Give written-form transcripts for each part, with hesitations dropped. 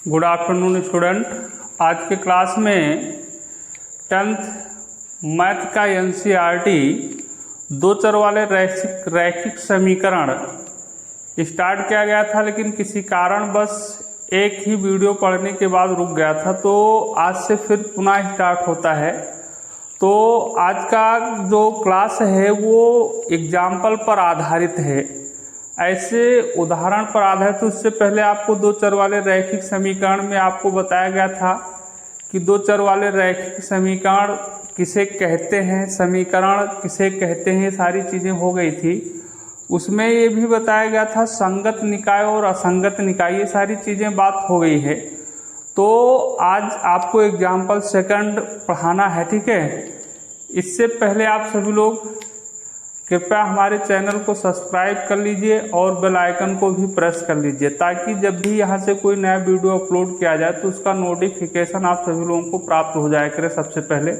Good afternoon student. आज के class में 10th मैथ का एनसीईआरटी दो चर वाले रैखिक समीकरण स्टार्ट किया गया था, लेकिन किसी कारण बस एक ही वीडियो पढ़ने के बाद रुक गया था, तो आज से फिर पुनः स्टार्ट होता है। तो आज का जो क्लास है वो एग्जाम्पल पर आधारित है, ऐसे उदाहरण पर आधारित। तो उससे पहले आपको दो चर वाले रैखिक समीकरण में आपको बताया गया था कि दो चर वाले रैखिक समीकरण किसे कहते हैं, समीकरण किसे कहते हैं, सारी चीज़ें हो गई थी। उसमें ये भी बताया गया था संगत निकाय और असंगत निकाय, ये सारी चीज़ें बात हो गई है। तो आज आपको एग्जाम्पल सेकंड पढ़ाना है, ठीक है। इससे पहले आप सभी लोग कृपया हमारे चैनल को सब्सक्राइब कर लीजिए और बेल आइकन को भी प्रेस कर लीजिए, ताकि जब भी यहाँ से कोई नया वीडियो अपलोड किया जाए तो उसका नोटिफिकेशन आप सभी लोगों को प्राप्त हो जाया करे सबसे पहले।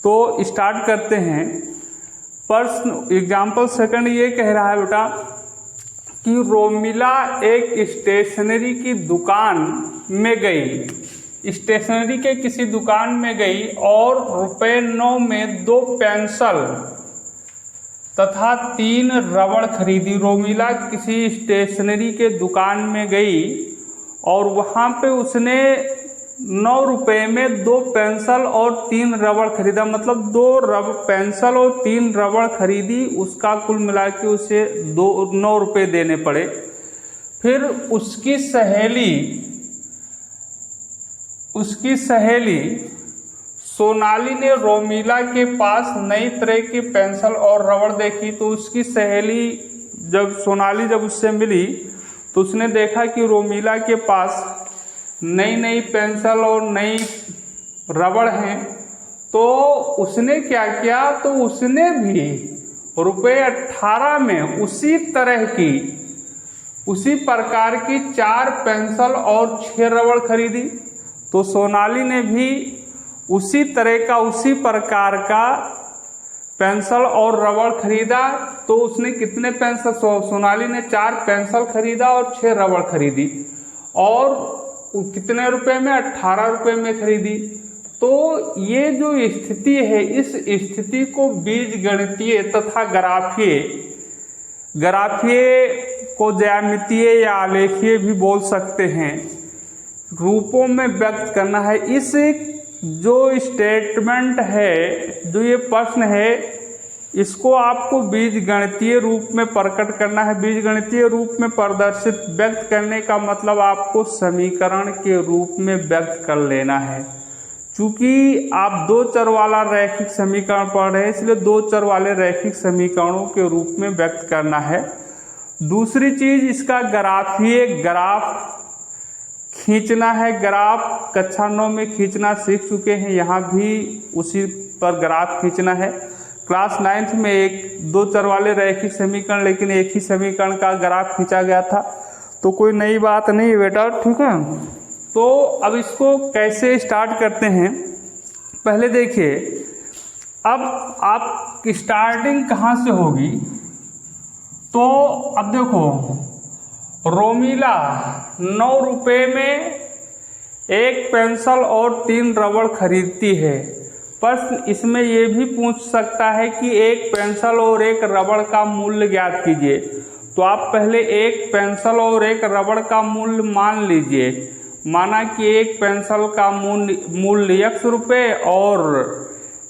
तो स्टार्ट करते हैं। प्रश्न एग्जाम्पल सेकंड ये कह रहा है बेटा कि रोमिला एक स्टेशनरी की दुकान में गई, स्टेशनरी के किसी दुकान में गई और ₹9 में 2 पेंसिल तथा 3 रबड़ खरीदी। रोमिला किसी स्टेशनरी के दुकान में गई और वहाँ पे उसने ₹9 में 2 पेंसिल और 3 रबड़ खरीदा, मतलब 2 पेंसिल और 3 रबड़ खरीदी। उसका कुल मिला के उसे ₹9 देने पड़े। फिर उसकी सहेली सोनाली ने रोमिला के पास नई तरह की पेंसिल और रबड़ देखी। तो उसकी सहेली सोनाली जब उससे मिली तो उसने देखा कि रोमिला के पास नई पेंसिल और नई रबड़ हैं। तो उसने क्या किया, तो उसने भी ₹18 में उसी प्रकार की 4 पेंसिल और 6 रबड़ खरीदी। तो सोनाली ने भी उसी तरह का उसी प्रकार का पेंसिल और रबड़ खरीदा। तो उसने कितने पेंसिल, सोनाली ने 4 पेंसिल खरीदा और 6 रबड़ खरीदी, और कितने रुपए में, ₹18 में खरीदी। तो ये जो स्थिति है, इस स्थिति को बीजगणितीय तथा ग्राफीय को ज्यामितीय या आलेखीय भी बोल सकते हैं, रूपों में व्यक्त करना है। इस जो स्टेटमेंट है, जो ये प्रश्न है, इसको आपको बीजगणितीय रूप में प्रकट करना है। बीजगणितीय रूप में प्रदर्शित व्यक्त करने का मतलब आपको समीकरण के रूप में व्यक्त कर लेना है। चूंकि आप दो चर वाला रैखिक समीकरण पढ़ रहे हैं, इसलिए दो चर वाले रैखिक समीकरणों के रूप में व्यक्त करना है। दूसरी चीज, इसका ग्राफ खींचना है। ग्राफ कक्षा 9 में खींचना सीख चुके हैं, यहाँ भी उसी पर ग्राफ खींचना है। क्लास 9th में दो चर वाले रैखिक समीकरण, लेकिन एक ही समीकरण का ग्राफ खींचा गया था, तो कोई नई बात नहीं है बेटा, ठीक है। तो अब इसको कैसे स्टार्ट करते हैं, पहले देखिए। अब आप स्टार्टिंग कहाँ से होगी, तो अब देखो, रोमिला ₹9 में 1 पेंसिल और 3 रबड़ खरीदती है। प्रश्न इसमें यह भी पूछ सकता है कि 1 पेंसिल और 1 रबड़ का मूल्य ज्ञात कीजिए। तो आप पहले 1 पेंसिल और 1 रबड़ का मूल्य मान लीजिए। माना कि 1 पेंसिल का मूल्य ₹X और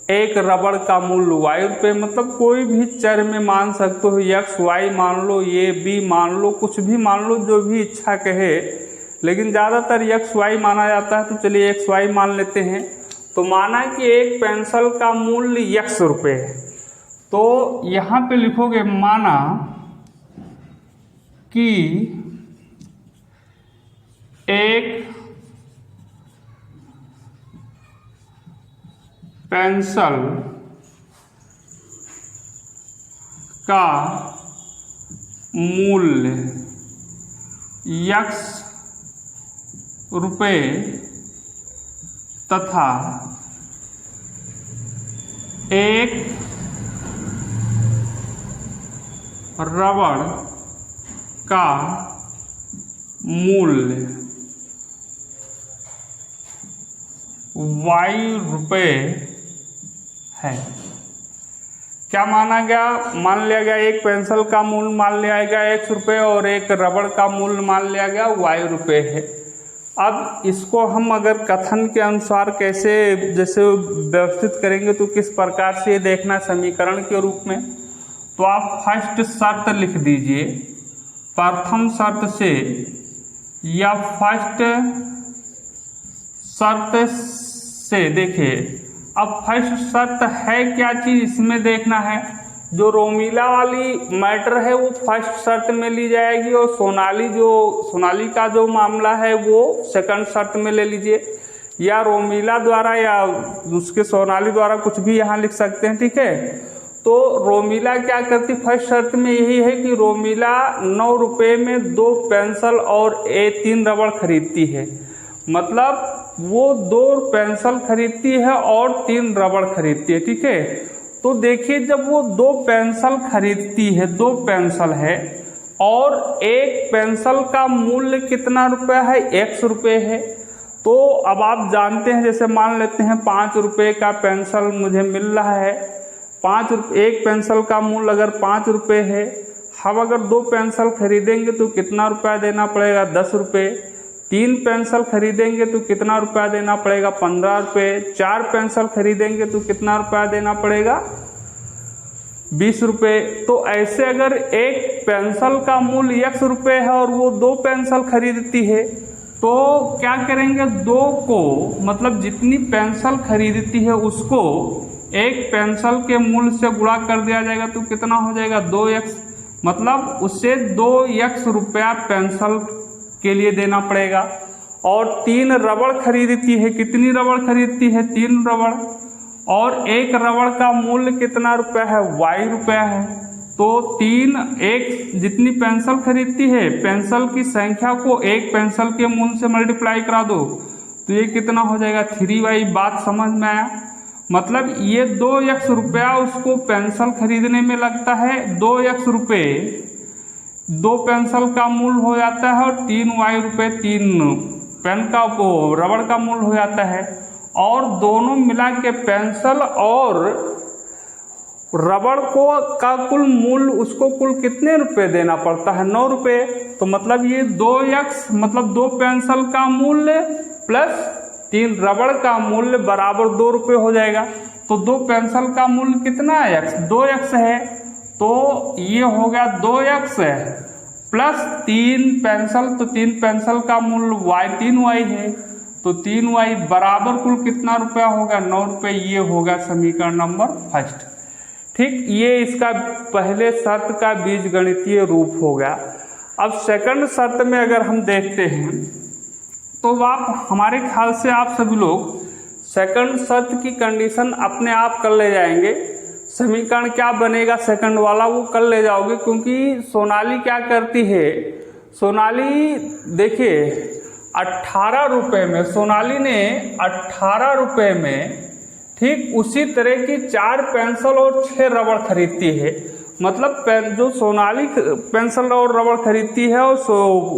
1 रबड़ का मूल्य Y, मतलब कोई भी चर में मान सकते हो। X Y मान लो, ये B मान लो, कुछ भी मान लो, जो भी इच्छा कहे, लेकिन ज़्यादातर X Y माना जाता है। तो चलिए X Y मान लेते हैं। तो माना कि 1 पेंसिल का मूल्य X है, तो यहाँ पे लिखोगे माना कि 1 पेंसिल का मूल्य X तथा 1 रबड़ का मूल्य y रुपए है। क्या माना गया? मान लिया गया एक पेंसिल का मूल्य मान लिया गया x रुपये और एक रबड़ का मूल्य मान लिया गया y रुपये है। अब इसको हम अगर कथन के अनुसार कैसे जैसे व्यवस्थित करेंगे तो किस प्रकार से ये देखना समीकरण के रूप में, तो आप फर्स्ट शर्त लिख दीजिए। प्रथम शर्त से या फर्स्ट शर्त से देखिए, अब फर्स्ट शर्त है क्या चीज इसमें देखना है। जो रोमिला वाली मैटर है वो फर्स्ट शर्त में ली जाएगी और सोनाली का जो मामला है वो सेकंड शर्त में ले लीजिए, या रोमिला द्वारा या उसके सोनाली द्वारा कुछ भी यहाँ लिख सकते हैं, ठीक है। तो रोमिला क्या करती, फर्स्ट शर्त में यही है कि रोमिला 9 रुपये में 2 पेंसिल और 3 रबड़ खरीदती है। मतलब वो 2 पेंसिल खरीदती है और 3 रबड़ खरीदती है, ठीक है। तो देखिए जब वो 2 पेंसिल खरीदती है, 2 पेंसिल है और एक पेंसिल का मूल्य कितना रुपया है, x रुपये है। तो अब आप जानते हैं, जैसे मान लेते हैं 5 रुपये का पेंसिल मुझे मिल रहा है, एक पेंसिल का मूल्य अगर 5 रुपये है, हम अगर 2 पेंसिल खरीदेंगे तो कितना रुपया देना पड़ेगा, 10 रुपये। 3 पेंसिल खरीदेंगे तो कितना रुपया देना पड़ेगा, 15 रुपये। 4 पेंसिल खरीदेंगे तो कितना रुपया देना पड़ेगा, 20 रुपये। तो ऐसे अगर एक पेंसिल का मूल्य x रुपये है और वो 2 पेंसिल खरीदती है, तो क्या करेंगे, 2 को मतलब जितनी पेंसिल खरीदती है उसको एक पेंसिल के मूल्य से गुणा कर दिया जाएगा तो कितना हो जाएगा, 2x। मतलब उससे 2x रुपया पेंसिल के लिए देना पड़ेगा। और 3 रबड़ खरीदती है, कितनी रबड़ खरीदती है, 3 रबड़, और एक रबड़ का मूल्य कितना रुपया है, y रुपया है। तो 3 एक जितनी पेंसिल खरीदती है, पेंसिल की संख्या को एक पेंसिल के मूल्य से मल्टीप्लाई करा दो तो ये कितना हो जाएगा, 3y। बात समझ में आया? मतलब ये 2x रुपया उसको पेंसिल खरीदने में लगता है, 2x रुपये 2 पेंसिल का मूल्य हो जाता है और 3y रुपये 3 पेन का रबड़ का मूल्य हो जाता है। और दोनों मिला के पेंसिल और रबड़ को का कुल मूल्य उसको कुल कितने रुपए देना पड़ता है, 9 रुपये। तो मतलब ये 2x मतलब 2 पेंसिल का मूल्य प्लस 3 रबड़ का मूल्य बराबर 2 रुपये हो जाएगा। तो 2 पेंसिल का मूल्य कितना है, 2x है। तो ये हो गया 2x प्लस 3 पेंसिल, तो 3 पेंसिल का मूल्य y 3y है। तो 3y बराबर कुल कितना रुपया होगा, 9 रुपये। ये होगा समीकरण नंबर फर्स्ट। ठीक, ये इसका पहले शर्त का बीजगणितीय रूप होगा। अब सेकंड शर्त में अगर हम देखते हैं तो आप हमारे ख्याल से आप सभी लोग सेकंड शर्त की कंडीशन अपने आप कर ले जाएंगे। समीकरण क्या बनेगा सेकंड वाला वो कर ले जाओगे, क्योंकि सोनाली क्या करती है, सोनाली देखिए 18 रुपये में, सोनाली ने 18 रुपये में ठीक उसी तरह की 4 पेंसिल और 6 रबड़ खरीदती है। मतलब जो सोनाली पेंसिल और रबड़ खरीदती है और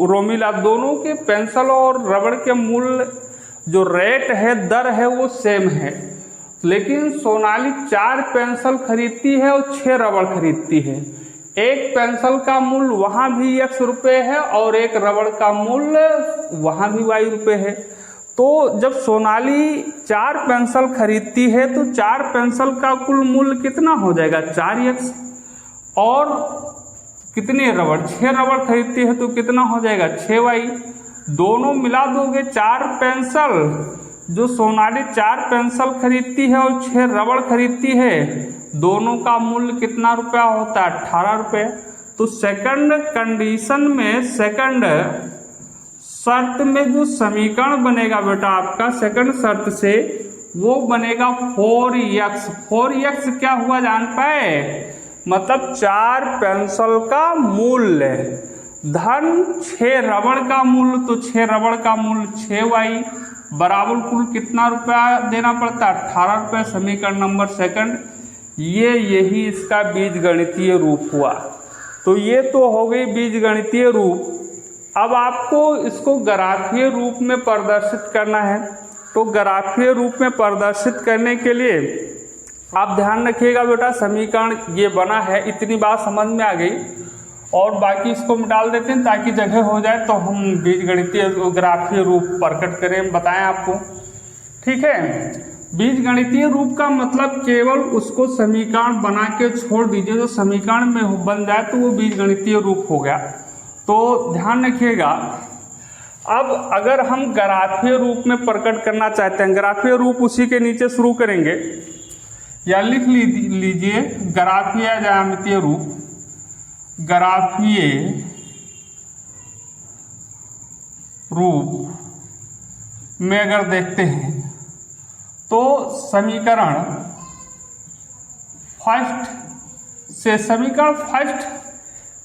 रोमिला, दोनों के पेंसिल और रबड़ के मूल्य जो रेट है, दर है, वो सेम है। लेकिन सोनाली 4 पेंसिल खरीदती है और 6 रबड़ खरीदती है। एक पेंसिल का मूल्य वहाँ भी x रुपये है और एक रबड़ का मूल्य वहाँ भी y रुपये है। तो जब सोनाली 4 पेंसिल खरीदती है तो 4 पेंसिल का कुल मूल्य कितना हो जाएगा, 4x। और कितने रबड़, 6 रबड़ खरीदती है तो कितना हो जाएगा, 6y। दोनों मिला दोगे, 4 पेंसिल जो सोनाली 4 पेंसिल खरीदती है और 6 रबड़ खरीदती है, दोनों का मूल्य कितना रुपया होता है, 18 रुपये। तो सेकंड कंडीशन में, सेकंड शर्त में जो समीकरण बनेगा बेटा आपका सेकंड शर्त से, वो बनेगा 4x। 4x क्या हुआ जान पाए, मतलब 4 पेंसिल का मूल्य धन 6 रबड़ का मूल्य, तो 6 रबड़ का मूल्य 6y बराबर कुल कितना रुपया देना पड़ता है, 18 रुपये। समीकरण नंबर सेकंड, यही इसका बीजगणितीय रूप हुआ। तो ये तो हो गई बीजगणितीय रूप। अब आपको इसको ग्राफीय रूप में प्रदर्शित करना है। तो ग्राफीय रूप में प्रदर्शित करने के लिए आप ध्यान रखिएगा बेटा, समीकरण ये बना है, इतनी बात समझ में आ गई। और बाकी इसको हम डाल देते हैं ताकि जगह हो जाए, तो हम बीजगणितीय ग्राफीय रूप प्रकट करें, बताएं आपको, ठीक है। बीजगणितीय रूप का मतलब केवल उसको समीकरण बना के छोड़ दीजिए, जो समीकरण में बन जाए तो वो बीजगणितीय रूप हो गया। तो ध्यान रखिएगा, अब अगर हम ग्राफीय रूप में प्रकट करना चाहते हैं, ग्राफीय रूप उसी के नीचे शुरू करेंगे, या लिख लीजिए ग्राफीय ज्यामितीय रूप। ग्राफीय रूप में अगर देखते हैं तो समीकरण फर्स्ट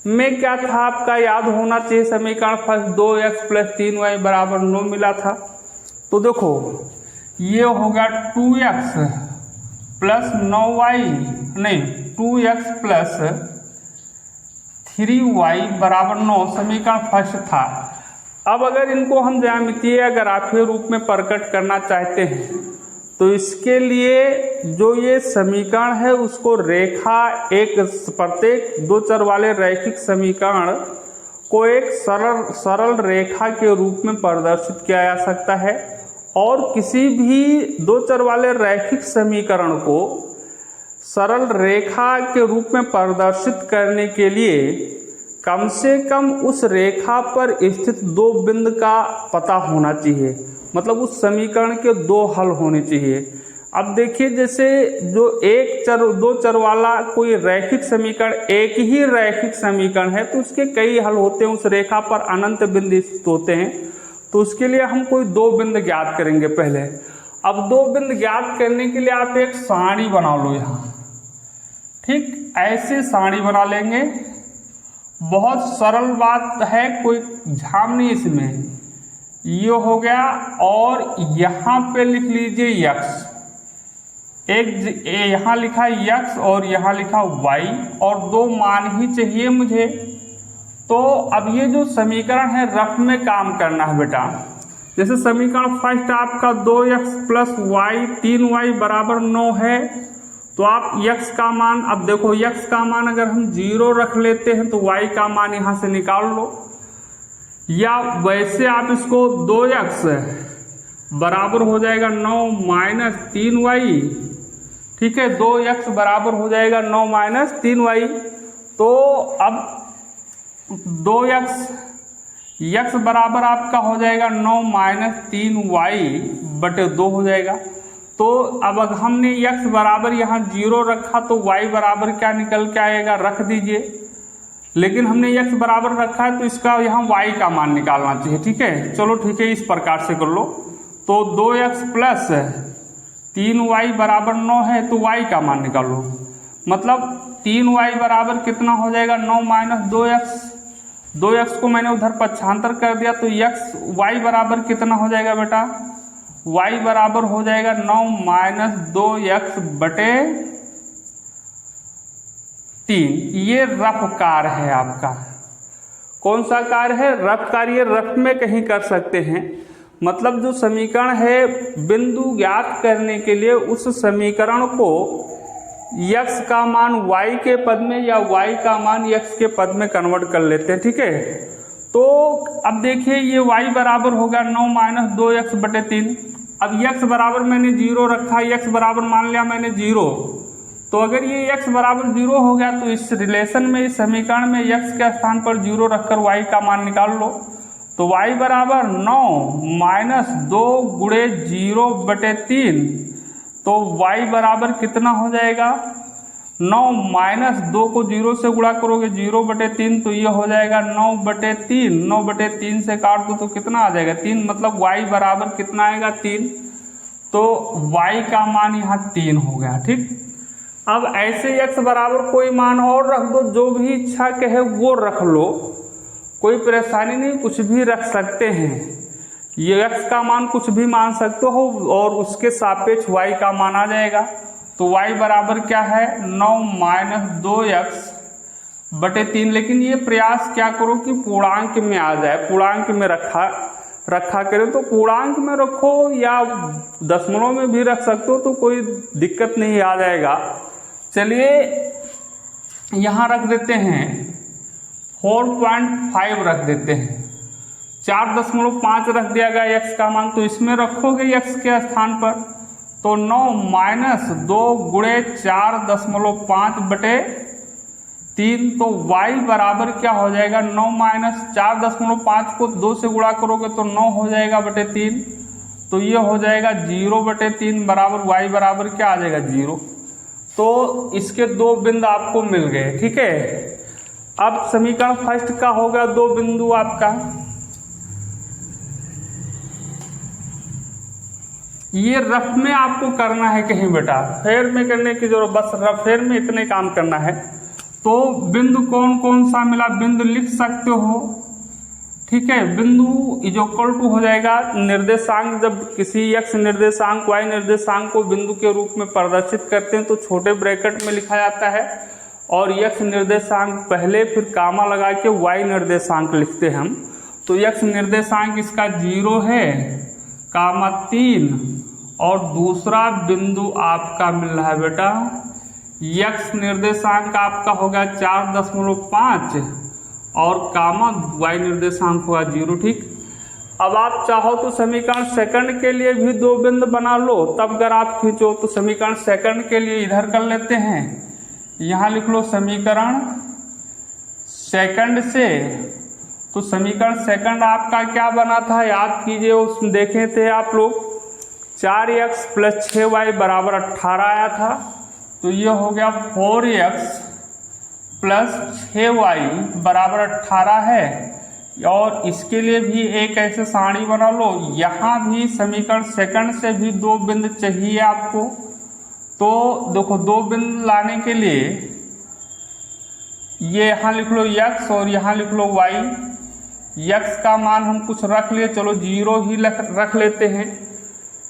में क्या था आपका याद होना चाहिए। समीकरण फर्स्ट 2x + 3y = 9 मिला था। तो देखो ये हो गया 2x + 9y, नहीं 2x + 3y = 9 समीकरण फर्स्ट था। अब अगर इनको हम ज्यामितीय या ग्राफीय रूप में प्रकट करना चाहते हैं तो इसके लिए जो ये समीकरण है उसको रेखा, एक प्रत्येक दो चर वाले रैखिक समीकरण को एक सरल रेखा के रूप में प्रदर्शित किया जा सकता है। और किसी भी दो चर वाले रैखिक समीकरण को सरल रेखा के रूप में प्रदर्शित करने के लिए कम से कम उस रेखा पर स्थित दो बिंदु का पता होना चाहिए, मतलब उस समीकरण के दो हल होने चाहिए। अब देखिए, जैसे जो दो चर वाला कोई रैखिक समीकरण, एक ही रैखिक समीकरण है तो उसके कई हल होते हैं, उस रेखा पर अनंत बिंदु स्थित होते हैं। तो उसके लिए हम कोई दो बिंदु ज्ञात करेंगे पहले। अब दो बिंदु ज्ञात करने के लिए आप एक सारणी बना लो यहाँ, ठीक ऐसे सारणी बना लेंगे। बहुत सरल बात है, कोई झाम नहीं इसमें। ये हो गया, और यहाँ पे लिख लीजिए x, एक यहाँ लिखा x और यहाँ लिखा y, और दो मान ही चाहिए मुझे। तो अब ये जो समीकरण है रफ में काम करना है बेटा। जैसे समीकरण फर्स्ट आपका 2x + y 3y = 9 है, तो आप x का मान, अब देखो x का मान अगर हम 0 रख लेते हैं तो y का मान यहाँ से निकाल लो, या वैसे आप इसको 2x बराबर हो जाएगा 9 - 3y, ठीक है, 2x बराबर हो जाएगा 9 - 3y। तो अब 2x बराबर आपका हो जाएगा 9 - 3y/2 हो जाएगा। तो अब अगर हमने x बराबर यहाँ 0 रखा तो y बराबर क्या निकल के आएगा, रख दीजिए। लेकिन हमने x बराबर रखा है तो इसका यहाँ y का मान निकालना चाहिए, ठीक है। चलो ठीक है, इस प्रकार से कर लो। तो 2x + 3y = 9 है, तो y का मान निकालो। मतलब 3y बराबर कितना हो जाएगा, 9 - 2x। 2x को मैंने उधर पक्षांतर कर दिया, तो y बराबर कितना हो जाएगा बेटा, y बराबर हो जाएगा 9 - 2x/3। ये रफ कार्य है आपका। कौन सा कार्य है, रफ कार्य। रफ में कहीं कर सकते हैं, मतलब जो समीकरण है बिंदु ज्ञात करने के लिए उस समीकरण को x का मान y के पद में या y का मान x के पद में कन्वर्ट कर लेते हैं, ठीक है। तो अब देखिए, ये y बराबर होगा 9 - 2x/3। अब x बराबर मैंने 0 रखा, x बराबर मान लिया मैंने 0। तो अगर ये x बराबर 0 हो गया तो इस रिलेशन में, इस समीकरण में x के स्थान पर 0 रखकर y का मान निकाल लो। तो y बराबर 9 - 2 × 0/3। तो y बराबर कितना हो जाएगा, 9 - 2 को 0 से गुणा करोगे 0/3, तो ये हो जाएगा 9/3। 9/3 से काट दो तो कितना आ जाएगा, 3। मतलब y बराबर कितना आएगा, 3। तो y का मान यहाँ 3 हो गया, ठीक। अब ऐसे x बराबर कोई मान और रख दो, जो भी इच्छा कहे वो रख लो, कोई परेशानी नहीं, कुछ भी रख सकते हैं। ये x का मान कुछ भी मान सकते हो और उसके सापेक्ष y का मान आ जाएगा। तो y बराबर क्या है, 9 - 2x/3। लेकिन ये प्रयास क्या करो कि पूर्णांक में आ जाए, पूर्णांक में रखा करें, तो पूर्णांक में रखो या दशमलव में भी रख सकते हो, तो कोई दिक्कत नहीं आ जाएगा। चलिए यहाँ रख देते हैं 4.5 रख देते हैं, 4.5 रख दिया गया x का मान, तो इसमें रखोगे x के स्थान पर तो 9 माइनस 2 गुणे 4.5 बटे 3, तो y बराबर क्या हो जाएगा, 9 माइनस 4.5 को 2 से गुणा करोगे तो 9 हो जाएगा बटे 3, तो ये हो जाएगा 0 बटे 3 बराबर y बराबर क्या आ जाएगा 0। तो इसके दो बिंदु आपको मिल गए। ठीक है, अब समीकरण फर्स्ट का होगा 2 बिंदु आपका, ये रफ में आपको करना है कहीं बेटा, फेर में करने की जरूरत, बस रफेर में इतने काम करना है। तो बिंदु कौन कौन सा मिला, बिंदु लिख सकते हो। ठीक है, बिंदु इक्वल टू हो जाएगा निर्देशांक, जब किसी x निर्देशांक y निर्देशांक को बिंदु के रूप में प्रदर्शित करते हैं तो छोटे ब्रैकेट में लिखा जाता है, और x निर्देशांक पहले फिर कामा लगा के y निर्देशांक लिखते हैं हम। तो x निर्देशांक इसका 0 है, कामा 3, और दूसरा बिंदु आपका मिल रहा है बेटा x निर्देशांक आपका होगा 4.5 और कामा y निर्देशांक होगा 0। ठीक, अब आप चाहो तो समीकरण सेकंड के लिए भी 2 बिंदु बना लो, तब अगर आप खींचो तो समीकरण सेकंड के लिए इधर कर लेते हैं, यहाँ लिख लो समीकरण सेकंड से। तो समीकरण सेकंड आपका क्या बना था, याद कीजिए, उसमें देखे थे आप लोग, 4x + 6y बराबर 18 आया था, तो ये हो गया 4x + 6y बराबर 18 है। और इसके लिए भी एक ऐसे सारणी बना लो, यहाँ भी समीकरण सेकंड से भी 2 बिंदु चाहिए आपको। तो देखो 2 बिंदु लाने के लिए ये यहाँ लिख लो x और यहाँ लिख लो y। x का मान हम कुछ रख लिए, चलो 0 ही रख लेते हैं।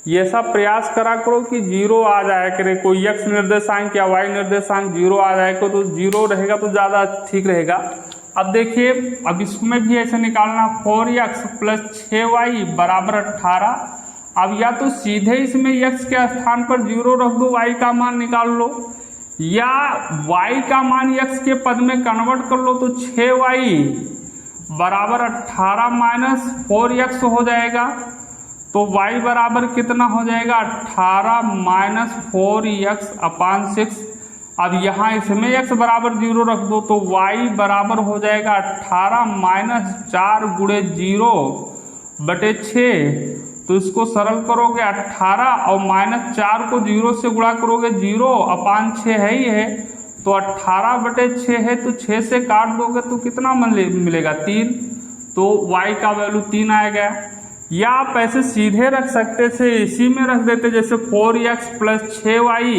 ये सब प्रयास करा करो कि 0 आ जाए करे, कोई x निर्देशांक या y निर्देशांक 0 आ जाए को, तो 0 रहेगा तो ज़्यादा ठीक रहेगा। अब देखिए, अब इसमें भी ऐसे निकालना, 4x + 6y बराबर 18। अब या तो सीधे इसमें x के स्थान पर 0 रख दो, y का मान निकाल लो, या y का मान x के पद में कन्वर्ट कर लो, तो 6y बराबर 18 माइनस 4x हो जाएगा। तो y बराबर कितना हो जाएगा, 18 माइनस 4x अपान 6। अब यहाँ इसमें x बराबर 0 रख दो, तो y बराबर हो जाएगा 18 माइनस 4 गुणे 0 बटे 6। तो इसको सरल करोगे 18 और माइनस 4 को 0 से गुणा करोगे 0 अपान 6 है ही है, तो 18 बटे 6 है, तो 6 से काट दोगे तो कितना मिलेगा 3, तो y का वैल्यू 3 आएगा। या आप ऐसे सीधे रख सकते थे, इसी में रख देते, जैसे 4x + 6y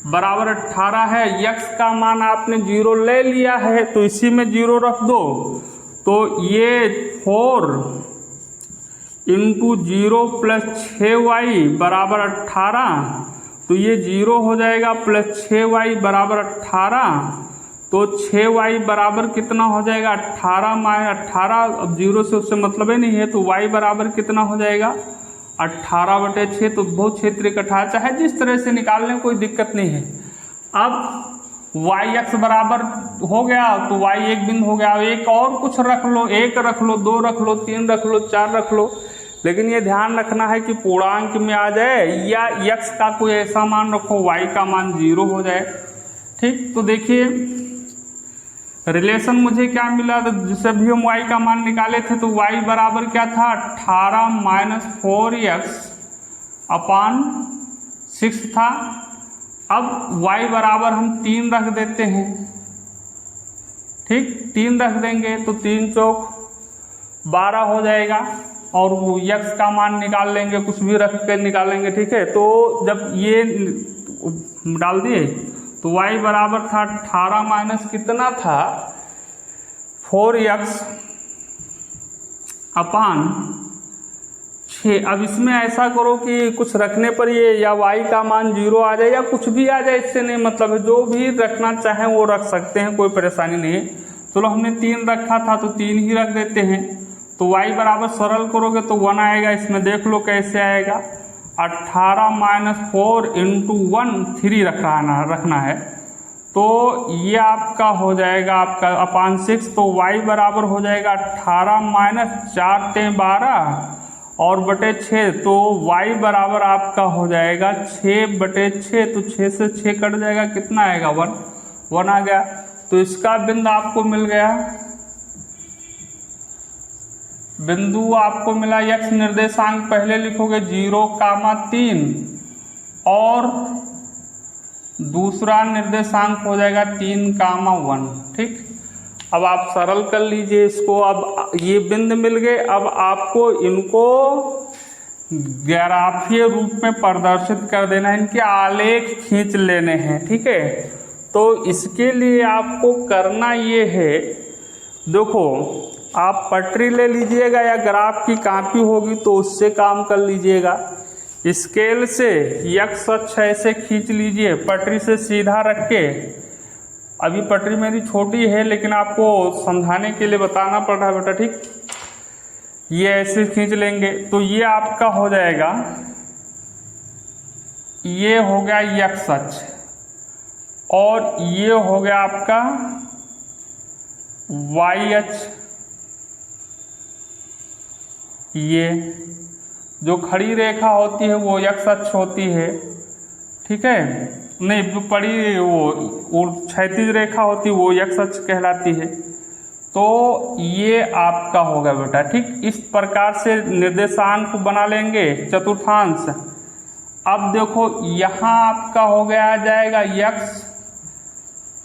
बराबर 18 है, x का मान आपने 0 ले लिया है तो इसी में 0 रख दो, तो ये 4 × 0 + 6y बराबर 18, तो ये 0 हो जाएगा, + 6y बराबर 18, तो 6y बराबर कितना हो जाएगा, 18 माइनस 18, अब 0 से उससे मतलब ही नहीं है, तो y बराबर कितना हो जाएगा, 18 बटे 6। तो बहुत क्षेत्र इकट्ठा, चाहे जिस तरह से निकाल लें कोई दिक्कत नहीं है। अब yx बराबर हो गया, तो y एक बिंदु हो गया, एक और कुछ रख लो, 1 रख लो, 2 रख लो, 3 रख लो, 4 रख लो, लेकिन ये ध्यान रखना है कि पूर्णांक में आ जाए, या x का कोई ऐसा मान रखो y का मान 0 हो जाए। ठीक, तो देखिए रिलेशन मुझे क्या मिला, तो जिसे भी हम y का मान निकाले थे तो y बराबर क्या था, 18 माइनस 4x अपान 6 था। अब y बराबर हम 3 रख देते हैं। ठीक, 3 रख देंगे तो 3 चौक 12 हो जाएगा, और वो x का मान निकाल लेंगे, कुछ भी रख के निकालेंगे। ठीक है, तो जब ये डाल दिए तो y बराबर था 18 माइनस कितना था, 4x अपान 6। अब इसमें ऐसा करो कि कुछ रखने पर ये या y का मान 0 आ जाए या कुछ भी आ जाए, इससे नहीं मतलब है, जो भी रखना चाहें वो रख सकते हैं, कोई परेशानी नहीं है। चलो हमने 3 रखा था तो 3 ही रख देते हैं। तो y बराबर सरल करोगे तो 1 आएगा। इसमें देख लो कैसे आएगा, 18 - 4 × 1 3 रखना है। तो ये आपका हो जाएगा आपका अपान 6। तो y बराबर हो जाएगा 18 - 4 × 12 और बटे 6। तो y बराबर आपका हो जाएगा 6/6। तो 6 से 6 कट जाएगा, कितना आएगा 1 आ गया। तो इसका बिंदु आपको मिल गया, बिंदु आपको मिला x निर्देशांक पहले लिखोगे 0,3 और दूसरा निर्देशांक हो जाएगा 3,1। ठीक, अब आप सरल कर लीजिए इसको। अब ये बिंदु मिल गए, अब आपको इनको ग्राफीय रूप में प्रदर्शित कर देना है, इनके आलेख खींच लेने हैं। ठीक है, तो इसके लिए आपको करना ये है, देखो आप पटरी ले लीजिएगा या ग्राफ की कॉपी होगी तो उससे काम कर लीजिएगा। स्केल से x अक्ष ऐसे खींच लीजिए, पटरी से सीधा रख के। अभी पटरी मेरी छोटी है लेकिन आपको समझाने के लिए बताना पड़ रहा है बेटा। ठीक, ये ऐसे खींच लेंगे तो ये आपका हो जाएगा, ये हो गया x अक्ष और ये हो गया आपका y अक्ष। ये जो खड़ी रेखा होती है वो x अक्ष होती है। ठीक है, नहीं जो पड़ी वो क्षैतिज रेखा होती है वो x अक्ष कहलाती है। तो ये आपका होगा बेटा। ठीक, इस प्रकार से निर्देशांक बना लेंगे चतुर्थांश। अब देखो यहाँ आपका हो गया आ जाएगा x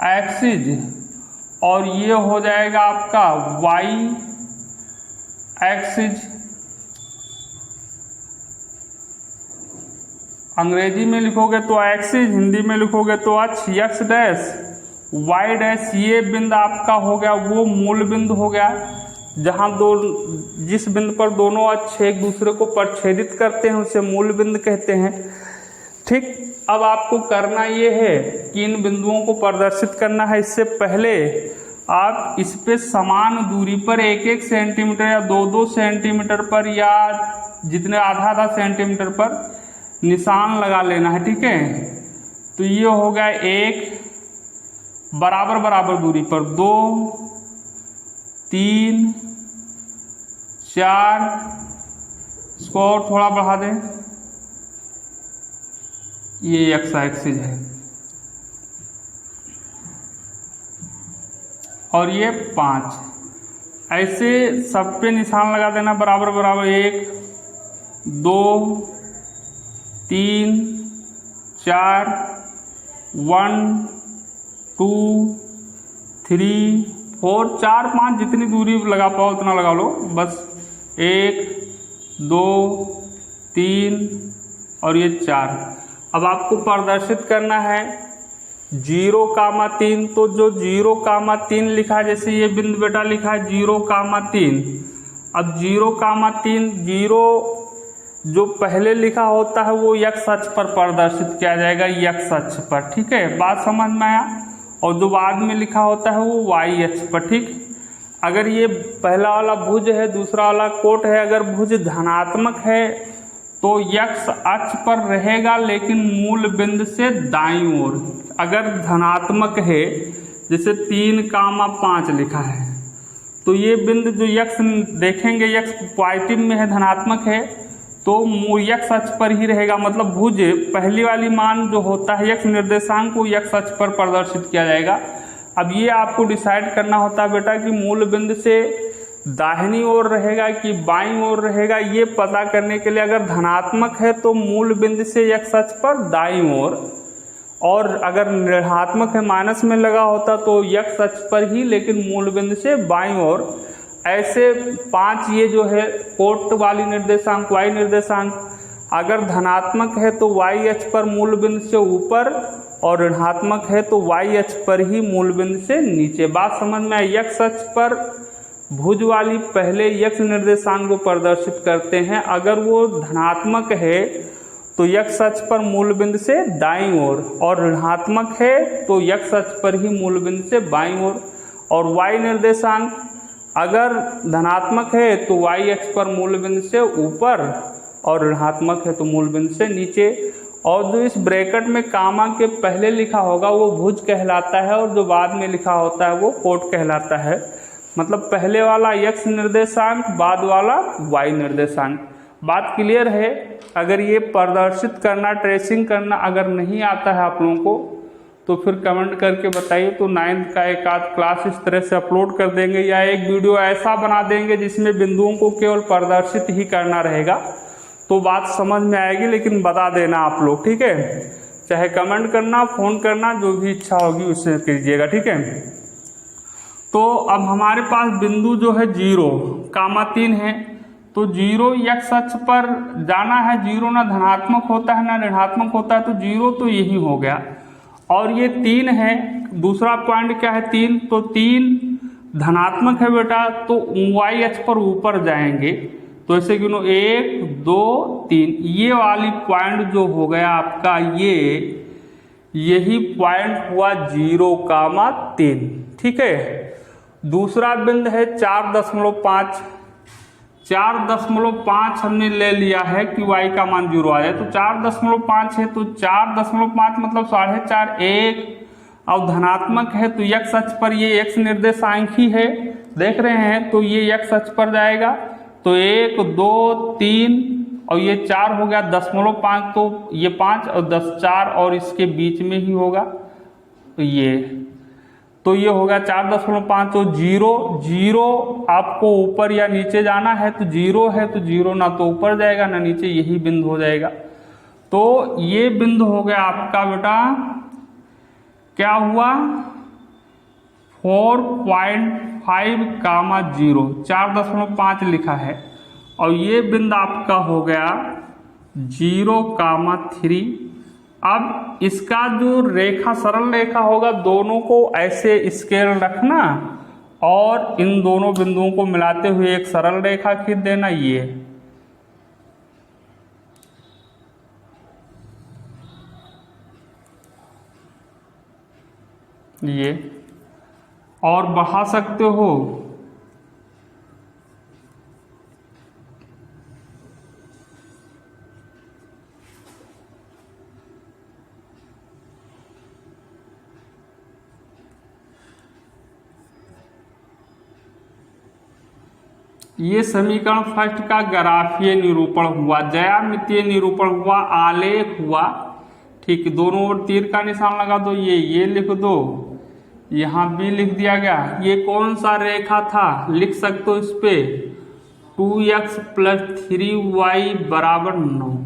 एक्सिस और ये हो जाएगा आपका y एक्सिस। अंग्रेजी में लिखोगे तो एक्सिस, हिंदी में लिखोगे तो अक्ष x डैश y डैश। ये बिंदु आपका हो गया वो मूल बिंदु हो गया, जहां जिस बिंदु पर दोनों अक्ष एक दूसरे को प्रच्छेदित करते हैं उसे मूल बिंदु कहते हैं। ठीक, अब आपको करना ये है कि इन बिंदुओं को प्रदर्शित करना है। इससे पहले आप इस पे समान दूरी पर 1-1 सेंटीमीटर या 2-2 सेंटीमीटर पर या जितने आधा सेंटीमीटर पर निशान लगा लेना है। ठीक है, तो ये हो गया 1 बराबर दूरी पर 2 3 4, इसको और थोड़ा बढ़ा दें, ये x एक्सिस है और ये 5। ऐसे सब पे निशान लगा देना बराबर 1 2 3 4 1 2 3 4 4 5 जितनी दूरी लगा पाओ उतना लगा लो बस। 1 2 3 और ये 4। अब आपको प्रदर्शित करना है 0,3। तो जो 0,3 लिखा है, जैसे ये बिंदु बेटा लिखा है 0,3। अब 0,3 0 जो पहले लिखा होता है वो x अक्ष पर प्रदर्शित किया जाएगा, x अक्ष पर। ठीक है, बात समझ में आया। और जो बाद में लिखा होता है वो y अक्ष पर। ठीक, अगर ये पहला वाला भुज है, दूसरा वाला कोट है, अगर भुज धनात्मक है तो x अक्ष पर रहेगा लेकिन मूल बिंदु से दाईं ओर। अगर धनात्मक है, जैसे 3,5 लिखा है, तो ये बिंदु जो x देखेंगे x पॉजिटिव में है, धनात्मक है, तो x अक्ष पर ही रहेगा। मतलब भुज पहली वाली मान जो होता है x निर्देशांक को x अक्ष पर प्रदर्शित किया जाएगा। अब ये आपको डिसाइड करना होता है बेटा कि मूल बिंदु से दाहिनी ओर रहेगा कि बाईं ओर रहेगा। ये पता करने के लिए अगर धनात्मक है तो मूल बिंदु से x अक्ष पर दाईं ओर, और अगर ऋणात्मक है माइनस में लगा होता तो x अक्ष पर ही लेकिन मूल बिंदु से बाईं ओर। ऐसे 5 ये जो है कोट वाली निर्देशांक y निर्देशांक, अगर धनात्मक है तो y अक्ष पर मूल बिंदु से ऊपर और ऋणात्मक है तो y अक्ष पर ही मूल बिंदु से नीचे। बात समझ में आई। x अक्ष पर भुज वाली पहले x निर्देशांक को प्रदर्शित करते हैं, अगर वो धनात्मक है तो x अक्ष पर मूल बिंदु से दाईं ओर, और ऋणात्मक है तो x अक्ष पर ही मूल बिंदु से बाईं ओर। और y निर्देशांक अगर धनात्मक है तो y अक्ष पर मूल बिंदु से ऊपर और ऋणात्मक है तो मूल बिंदु से नीचे। और जो इस ब्रैकेट में कामा के पहले लिखा होगा वो भुज कहलाता है और जो बाद में लिखा होता है वो कोट कहलाता है। मतलब पहले वाला x निर्देशांक, बाद वाला y निर्देशांक। बात क्लियर है? अगर ये प्रदर्शित करना, ट्रेसिंग करना अगर नहीं आता है आप लोगों को तो फिर कमेंट करके बताइए, तो 9th का एक आध क्लास इस तरह से अपलोड कर देंगे या एक वीडियो ऐसा बना देंगे जिसमें बिंदुओं को केवल प्रदर्शित ही करना रहेगा, तो बात समझ में आएगी। लेकिन बता देना आप लोग, ठीक है? चाहे कमेंट करना, फ़ोन करना, जो भी इच्छा होगी उससे कीजिएगा, ठीक है? तो अब हमारे पास बिंदु जो है 0,3 है, तो 0 x अक्ष पर जाना है। 0 ना धनात्मक होता है ना ऋणात्मक होता है, तो 0 तो यही हो गया। और ये 3 है, दूसरा पॉइंट क्या है 3, तो 3 धनात्मक है बेटा, तो y अक्ष पर ऊपर जाएंगे। तो ऐसे गिनो 1 2 3, ये वाली पॉइंट जो हो गया आपका यही पॉइंट हुआ 0,3, ठीक है? दूसरा बिंदु है 4.5। 4.5 हमने ले लिया है कि y का मान 0 आ जाए, तो 4.5 है, तो 4.5 मतलब 4.5 1 और धनात्मक है तो x अक्ष पर ये x निर्देशांक ही है, देख रहे हैं? तो ये x अक्ष पर जाएगा, तो 1 2 3 और ये 4 हो गया 0.5, तो ये 5 और 10 4 और इसके बीच में ही होगा, तो ये हो गया 4.5। तो 0 आपको ऊपर या नीचे जाना है, तो 0 है तो 0 ना तो ऊपर जाएगा ना नीचे, यही बिंदु हो जाएगा। तो ये बिंदु हो गया आपका बेटा, क्या हुआ 4.5, 4.5 लिखा है, और ये बिंदु आपका हो गया 0,3। अब इसका जो रेखा, सरल रेखा होगा, दोनों को ऐसे स्केल रखना और इन दोनों बिंदुओं को मिलाते हुए एक सरल रेखा खींच देना, ये और बढ़ा सकते हो ये समीकरण फर्स्ट का ग्राफीय निरूपण हुआ, ज्यामितीय निरूपण हुआ, आलेख हुआ, ठीक। दोनों ओर तीर का निशान लगा दो, ये लिख दो, यहाँ भी लिख दिया गया। ये कौन सा रेखा था लिख सकते हो इस पे, 2x + 3y = 9,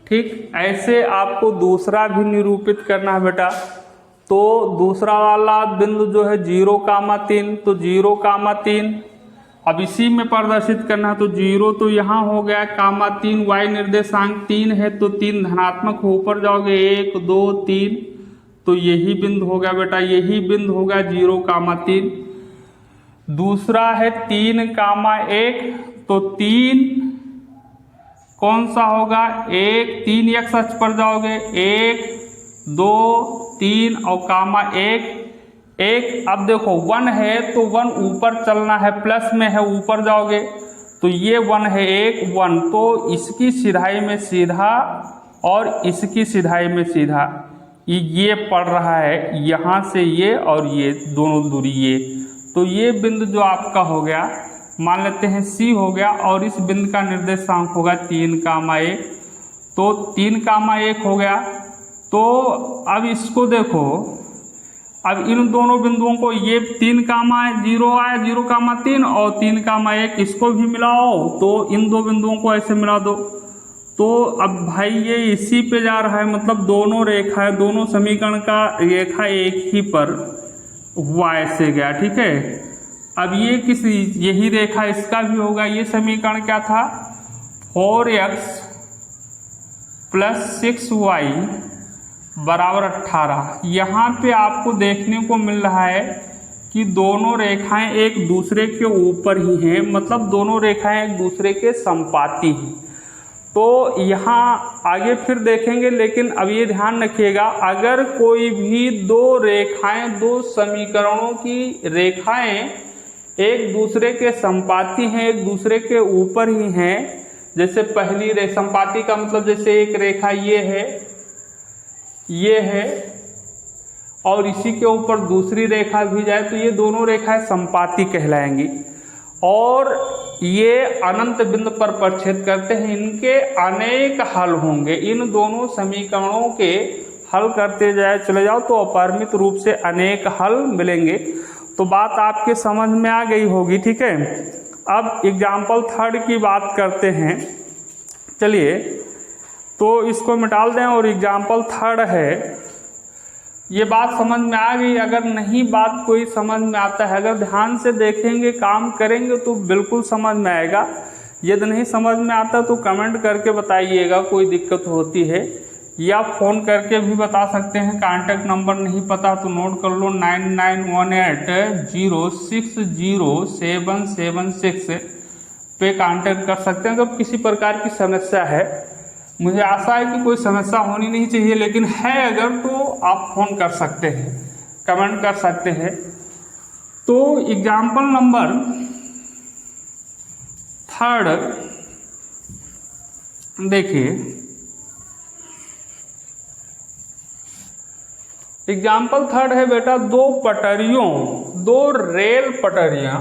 ठीक। ऐसे आपको दूसरा भी निरूपित करना है बेटा। तो दूसरा वाला बिंदु जो है 0,3, तो 0,3 अब इसी में प्रदर्शित करना है, तो 0 तो यहाँ हो गया, 3 y निर्देशांक 3 है, तो 3 धनात्मक हो, ऊपर जाओगे 1 2 3, तो यही बिंदु हो गया बेटा, यही बिंदु हो गया 0,3। दूसरा है 3,1, तो 3 कौन सा होगा, 1 3 x अक्ष पर जाओगे, 1 2 3 और 1। अब देखो 1 है तो 1 ऊपर चलना है, प्लस में है ऊपर जाओगे, तो ये 1 है, 1 तो इसकी सीधाई में सीधा और इसकी सीधाई में सीधा ये पड़ रहा है, यहाँ से ये और ये दोनों दूरी ये, तो ये बिंदु जो आपका हो गया, मान लेते हैं C हो गया, और इस बिंदु का निर्देशांक होगा 3,1, तो 3,1 हो गया। तो अब इसको देखो, अब इन दोनों बिंदुओं को, ये 3,0 आया 0,3 और 3,1 इसको भी मिलाओ, तो इन दो बिंदुओं को ऐसे मिला दो, तो अब भाई ये इसी पे जा रहा है, मतलब दोनों रेखा है, दोनों समीकरण का रेखा एक ही पर हुआ, ऐसे गया, ठीक है। अब ये किसी, यही रेखा इसका भी होगा। ये समीकरण क्या था, 4x + 6y = 18। यहाँ पे आपको देखने को मिल रहा है कि दोनों रेखाएं एक दूसरे के ऊपर ही हैं, मतलब दोनों रेखाएं एक दूसरे के संपाती हैं। तो यहाँ आगे फिर देखेंगे, लेकिन अब ये ध्यान रखिएगा, अगर कोई भी दो रेखाएं, दो समीकरणों की रेखाएं एक दूसरे के संपाती हैं, एक दूसरे के ऊपर ही हैं। जैसे पहली संपाती का मतलब जैसे एक रेखा ये है और इसी के ऊपर दूसरी रेखा भी जाए तो ये दोनों रेखाएं संपाती कहलाएंगी और ये अनंत बिंदु पर परिच्छेद करते हैं। इनके अनेक हल होंगे। इन दोनों समीकरणों के हल करते चले जाओ तो अपरिमित रूप से अनेक हल मिलेंगे। तो बात आपके समझ में आ गई होगी, ठीक है। अब एग्जाम्पल थर्ड की बात करते हैं। चलिए तो इसको मिटाल दें और एग्जाम्पल थर्ड है। ये बात समझ में आ गई। अगर नहीं बात कोई समझ में आता है, अगर ध्यान से देखेंगे काम करेंगे तो बिल्कुल समझ में आएगा। यदि नहीं समझ में आता तो कमेंट करके बताइएगा कोई दिक्कत होती है, या फ़ोन करके भी बता सकते हैं। कॉन्टैक्ट नंबर नहीं पता तो नोट कर लो 9918060776 पे कांटेक्ट कर सकते हैं। अगर किसी प्रकार की समस्या है, मुझे आशा है कि कोई समस्या होनी नहीं चाहिए, लेकिन है अगर तो आप फ़ोन कर सकते हैं, कमेंट कर सकते हैं। तो एग्जाम्पल नंबर थर्ड देखिए। एग्जाम्पल थर्ड है बेटा, दो रेल पटरियां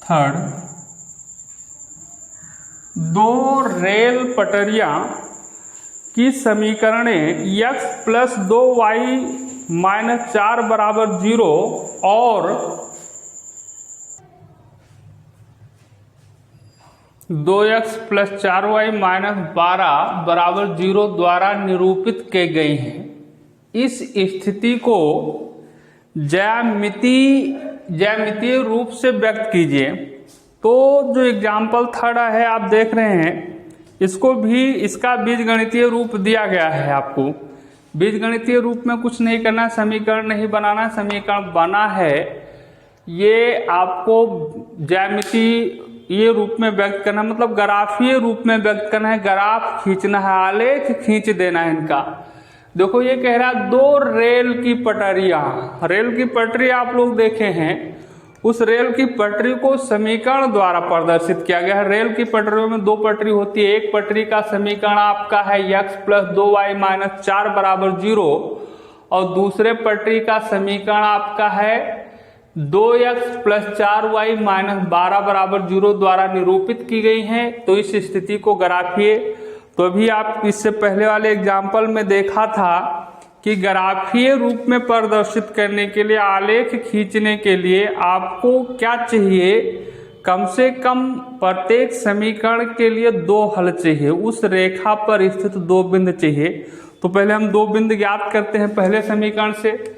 थर्ड, दो रेल पटरियां की समीकरणें x + 2y - 4 = 0 और 2x + 4y - 12 = 0 द्वारा निरूपित की गई हैं। इस स्थिति को ज्यामितीय रूप से व्यक्त कीजिए। तो जो एग्जाम्पल थर्ड है आप देख रहे हैं, इसको भी इसका बीजगणितीय रूप दिया गया है। आपको बीजगणितीय रूप में कुछ नहीं करना, समीकरण नहीं बनाना, समीकरण बना है, ये आपको ज्यामितीय रूप में व्यक्त करना, मतलब ग्राफीय रूप में व्यक्त करना है। ग्राफ खींचना है, आलेख खींच देना है इनका। देखो ये कह रहा है दो रेल की पटरी आप लोग देखे हैं, उस रेल की पटरी को समीकरण द्वारा प्रदर्शित किया गया है। रेल की पटरियों में दो पटरी होती है। एक पटरी का समीकरण आपका है x + 2y - 4 = 0 और दूसरे पटरी का समीकरण आपका है 2x + 4y - 12 = 0 द्वारा निरूपित की गई हैं। तो इस स्थिति को ग्राफीय, तो अभी आप इससे पहले वाले एग्जाम्पल में देखा था कि ग्राफीय रूप में प्रदर्शित करने के लिए, आलेख खींचने के लिए आपको क्या चाहिए, कम से कम प्रत्येक समीकरण के लिए दो हल चाहिए, उस रेखा पर स्थित दो बिंदु चाहिए। तो पहले हम दो बिंदु ज्ञात करते हैं पहले समीकरण से।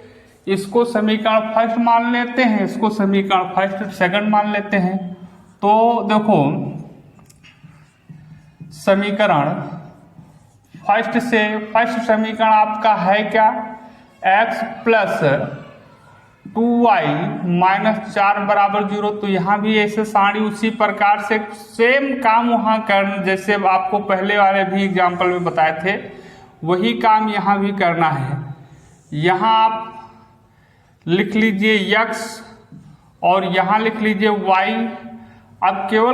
इसको समीकरण फर्स्ट मान लेते हैं, इसको समीकरण फर्स्ट सेकंड मान लेते हैं। तो देखो समीकरण फर्स्ट समीकरण आपका है क्या, x + 2y - 4 = 0। तो यहाँ भी ऐसे सारी उसी प्रकार से सेम काम वहाँ करना, जैसे आपको पहले वाले भी एग्जाम्पल में बताए थे, वही काम यहाँ भी करना है। यहाँ आप लिख लीजिए x और यहाँ लिख लीजिए y। अब केवल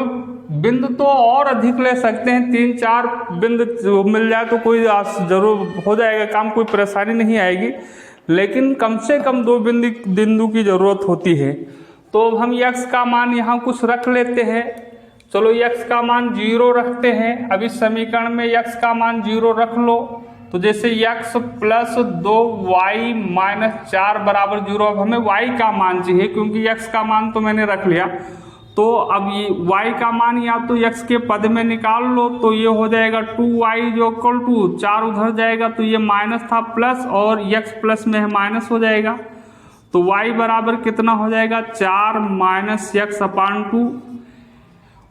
बिंदु तो और अधिक ले सकते हैं, 3-4 बिंदु मिल जाए तो कोई जरूर हो जाएगा काम, कोई परेशानी नहीं आएगी, लेकिन कम से कम दो बिंदु की जरूरत होती है। तो हम x का मान यहाँ कुछ रख लेते हैं। चलो x का मान 0 रखते हैं। अब इस समीकरण में x का मान 0 रख लो। तो जैसे x + 2y - 4 = 0। अब हमें y का मान चाहिए, क्योंकि x का मान तो मैंने रख लिया। तो अब ये y का मान या तो x के पद में निकाल लो, तो ये हो जाएगा 2y = 4 उधर जाएगा तो ये माइनस था प्लस, और x प्लस में है माइनस हो जाएगा। तो y बराबर कितना हो जाएगा, 4 - x/2।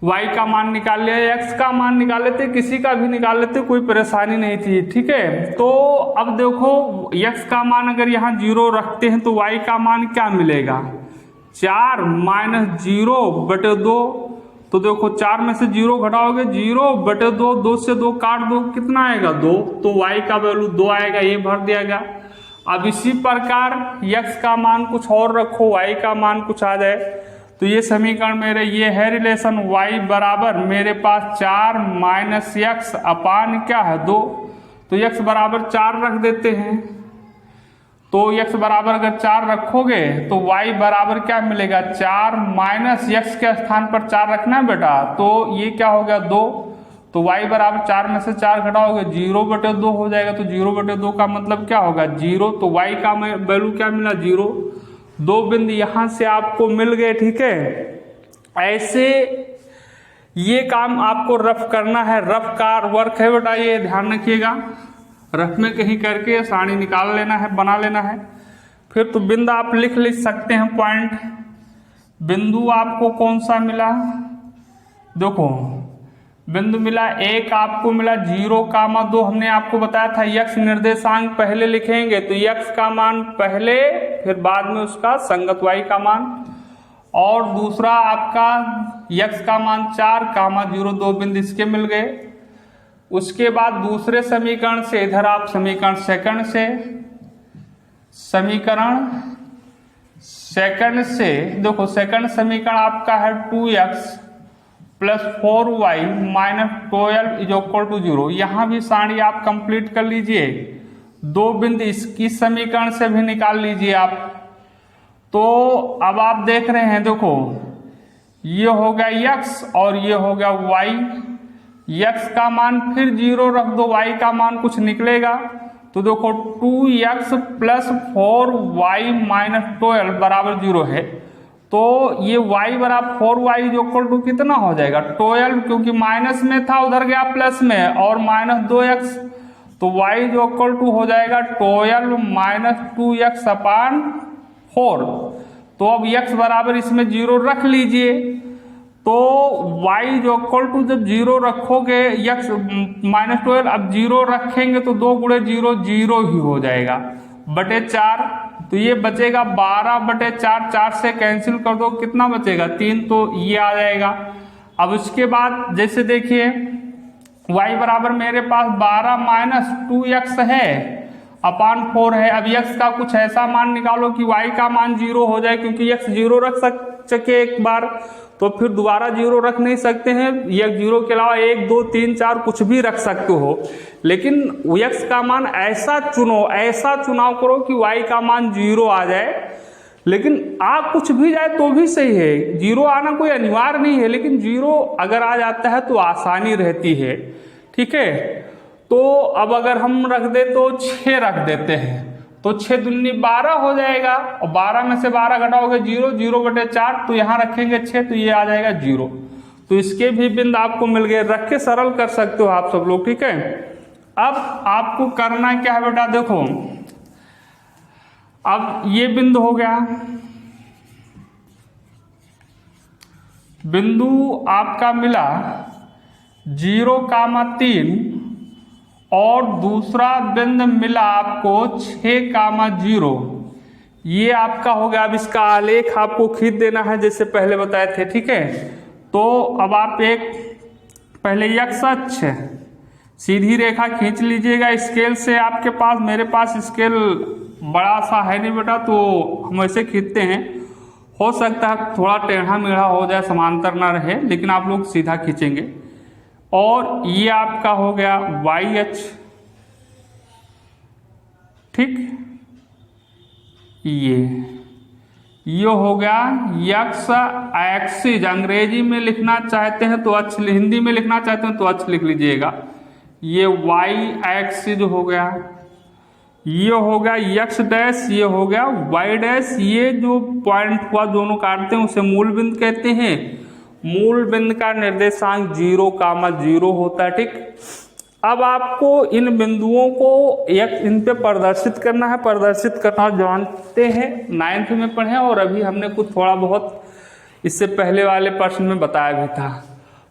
y का मान निकाल लिया, x का मान निकाल लेते, किसी का भी निकाल लेते, कोई परेशानी नहीं थी, ठीक है। तो अब देखो x का मान अगर यहाँ 0 रखते हैं तो y का मान क्या मिलेगा, 4 - 0/2। तो देखो 4 में से 0 घटाओगे 0/2, 2 से 2 काट दो, कितना आएगा 2। तो y का वैल्यू 2 आएगा, ये भर दिया गया। अब इसी प्रकार x का मान कुछ और रखो, y का मान कुछ आ जाए, तो ये समीकरण मेरे ये है रिलेशन y बराबर मेरे पास 4 माइनस एक्स अपान क्या है 2, तो x बराबर 4 रख देते हैं। तो x बराबर अगर 4 रखोगे तो y बराबर क्या मिलेगा 4 माइनस x के स्थान पर 4 रखना है बेटा, तो ये क्या हो गया 2, तो y बराबर 4 में से 4 घटाओगे 0/2 हो जाएगा, तो 0/2 का मतलब क्या होगा 0, तो y का वैल्यू क्या मिला 0। 2 बिंदु यहां से आपको मिल गए, ठीक है। ऐसे ये काम आपको रफ करना है, रफ का वर्क है बेटा, ये ध्यान रखिएगा। रफ में कहीं करके सारणी निकाल लेना है, बना लेना है। फिर तो बिंदु आप लिख सकते हैं पॉइंट। बिंदु आपको कौन सा मिला, देखो बिंदु मिला एक, आपको मिला 0,2। हमने आपको बताया था x निर्देशांक पहले लिखेंगे, तो x का मान पहले, फिर बाद में उसका संगत y का मान, और दूसरा आपका x का मान 4,0, 2 बिंदु इसके मिल गए। उसके बाद दूसरे समीकरण से इधर आप समीकरण सेकंड से देखो, सेकंड समीकरण आपका है 2x plus 4y minus 12 is equal to 0। यहाँ भी सारणी आप कंप्लीट कर लीजिए। 2 बिंदु इसकी समीकरण से भी निकाल लीजिए आप। तो अब आप देख रहे हैं, देखो ये हो गया x और ये हो गया y। x का मान फिर 0 रख दो, y का मान कुछ निकलेगा, तो देखो 2x प्लस 4y माइनस 12 बराबर 0 है। तो ये y बराबर 4y जो इक्वल टू कितना हो जाएगा 12, क्योंकि माइनस में था उधर गया प्लस में, और माइनस 2x, तो y जो इक्वल टू हो जाएगा 12 माइनस 2x अपान 4। तो अब x बराबर इसमें 0 रख लीजिए, तो y जो इक्वल टू जब 0 रखोगे x माइनस 12, अब 0 रखेंगे तो 2 गुणे 0 0 ही हो जाएगा बटे 4, तो ये बचेगा 12/4, 4 से कैंसिल कर दो, कितना बचेगा 3, तो ये आ जाएगा। अब उसके बाद जैसे देखिए y बराबर मेरे पास 12 माइनस 2x है अपान 4 है। अब x का कुछ ऐसा मान निकालो कि y का मान 0 हो जाए, क्योंकि x 0 रख सके एक बार, तो फिर दोबारा 0 रख नहीं सकते हैं। ये 0 के अलावा 1 2 3 4 कुछ भी रख सकते हो, लेकिन x का मान ऐसा चुनो, ऐसा चुनाव करो कि y का मान 0 आ जाए। लेकिन आ कुछ भी जाए तो भी सही है, 0 आना कोई अनिवार्य नहीं है, लेकिन 0 अगर आ जाता है तो आसानी रहती है, ठीक है। तो अब अगर हम रख दे तो 6 रख देते हैं, तो 6 दूनी 12 हो जाएगा, और 12 में से 12 घटाओगे 0, 0/4, तो यहाँ रखेंगे 6, तो ये आ जाएगा 0। तो इसके भी बिंदु आपको मिल गए, रख के सरल कर सकते हो आप सब लोग, ठीक है। अब आपको करना क्या है बेटा, देखो अब ये बिंदु हो गया, बिंदु आपका मिला 0,3, और दूसरा बिंदु मिला आपको 6,0। ये आपका हो गया। अब इसका आलेख आपको खींच देना है जैसे पहले बताए थे, ठीक है। तो अब आप एक पहले x अक्ष सीधी रेखा खींच लीजिएगा स्केल से। आपके पास, मेरे पास स्केल बड़ा सा है नहीं बेटा, तो हम ऐसे खींचते हैं। हो सकता है थोड़ा टेढ़ा मेढ़ा हो जाए, समांतर ना रहे, लेकिन आप लोग सीधा खींचेंगे। और ये आपका हो गया y अक्ष, ठीक। ये हो गया x एक्सिस, अंग्रेजी में लिखना चाहते हैं तो अक्ष, हिंदी में लिखना चाहते हैं तो अक्ष लिख लीजिएगा। ये y एक्सिस हो गया, ये हो गया x डैश, ये हो गया y डैश। ये जो पॉइंट हुआ दोनों काटते हैं उसे मूल बिंदु कहते हैं। मूल बिंदु का निर्देशांक 0,0 होता है, ठीक। अब आपको इन बिंदुओं को इन पे प्रदर्शित करना है। प्रदर्शित करना जानते हैं, 9th में पढ़े, और अभी हमने कुछ थोड़ा बहुत इससे पहले वाले प्रश्न में बताया भी था।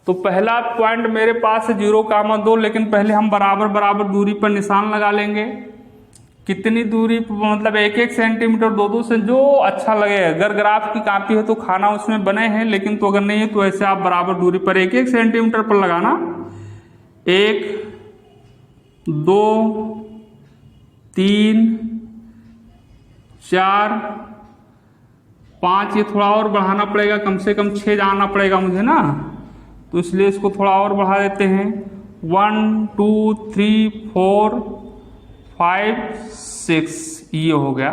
तो पहला पॉइंट मेरे पास है 0,2, लेकिन पहले हम बराबर बराबर दूरी पर निशान लगा लेंगे। कितनी दूरी, मतलब 1-1 सेंटीमीटर, 2-2 से, जो अच्छा लगे। अगर ग्राफ की कॉपी है तो खाना उसमें बने हैं, लेकिन तो अगर नहीं है तो ऐसे आप बराबर दूरी पर 1-1 सेंटीमीटर पर लगाना। 1 2 3 4 5, ये थोड़ा और बढ़ाना पड़ेगा, कम से कम 6 जाना पड़ेगा मुझे ना, तो इसलिए इसको थोड़ा और बढ़ा देते हैं। 1 2 3 4 5 6, ये हो गया।